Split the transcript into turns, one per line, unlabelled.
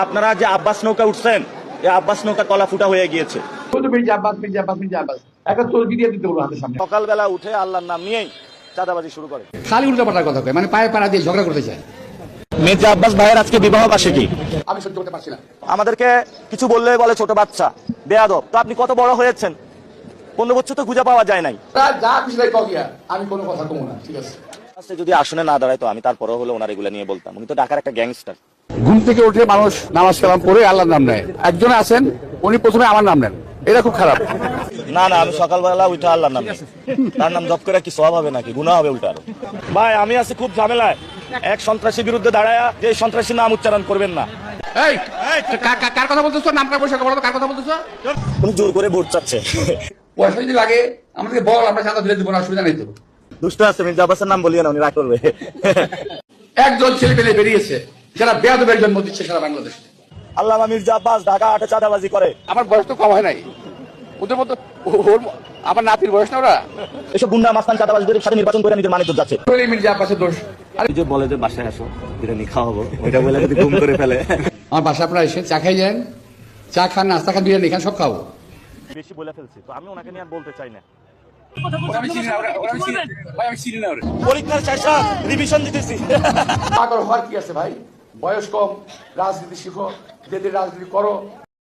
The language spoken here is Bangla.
আপনারা যে আব্বাস নৌকা উঠছেন, এই আব্বাস নৌকা কলা ফুটা হয়ে গিয়েছে। সকালবেলা উঠে আল্লাহর নাম নিয়েই চাঁদাবাজি শুরু করে,
খালি উল্টাপাল্টা কথা কয়, মানে পায়ে পাড়া দিয়ে ঝগড়া করতে চায়।
মির্জা আব্বাস ভাইয়ের আজকে বিবাহ বার্ষিকী,
আমি সহ্য করতে পারছি না।
আমাদেরকে কিছু বললে বলে ছোট বাচ্চা, বেয়াদব। তো আপনি কত বড় হয়েছেন, 15 বছর তো খুঁজে পাওয়া যায় নাই।
যা খুশি তাই কও গিয়া, আমি কোনো কথা কমু না, ঠিক আছে।
আজকে যদি আসনে না দাঁড়ায় তো আমি তারপরেও হলো ওনার এগুলো নিয়ে বলতাম। উনি তো ঢাকার একটা গ্যাংস্টার।
ঘুম থেকে উঠে মানুষ নামাজ কালাম পড়ে আল্লাহর নাম নেয়। একজন আছেন উনি প্রথমে আমার নাম নেন, এটা খুব খারাপ।
না না, আমি সকালবেলা উঠে আল্লাহর নাম নেই। তার নাম জপ করে কি সওয়াব হবে নাকি, গুনাহ হবে উল্টা। ভাই আমি আছি খুব ঝামেলায়, এক সন্ত্রাসীর বিরুদ্ধে দাঁড়ায়া যে সন্ত্রাসীর নাম উচ্চারণ করবেন না।
এই কার কথা বলতেছো? নামটা বসে বলো, কার কথা বলতেছো?
উনি জোর করে ভোট চাচ্ছে।
পয়সা যদি লাগে আমাদেরকে বল, আমরা চাঁদা দিলে দিব না, অসুবিধা নেই তো।
দুষ্ট আছে, মির্জা আব্বাসের নাম বলিয়ে না, উনি রাগ করবে।
একজন ছেলে পেলে বেরিয়েছে যারা বেয়াদবের জন্ম দিচ্ছে সারা বাংলাদেশে।
আল্লামা মির্জা আব্বাস ঢাকা হাটে চাঁদাবাজি করে।
আমার বয়স তো কম হয় নাই, ওদের মতো আমার নাতির বয়স না ওরা।
এসব গুন্ডা মাস্তান চাঁদাবাজদের সাথে নির্বাচন করে নিজের মানিক যাচ্ছে।
মির্জা আব্বাসের দোষ।
আর যে বলে যে বাসায় আসো বিরিয়ানি খাওয়াবো, ওইটা বলে যদি গুম করে ফেলে।
আমার বাসা আপনারা এসে চা খাই যান, চা খান, নাস্তা খান, বিরিয়ানি খান, সব খাবো।
বেশি বলে ফেলছি তো আমি ওনাকে নিয়ে আর বলতে চাই না। পরীক্ষার শেষে রিভিশন দিতেছি।
পাগল হওয়ার কি আছে ভাই? বয়স কম, রাজনীতি শিখো, দেশের রাজনীতি করো,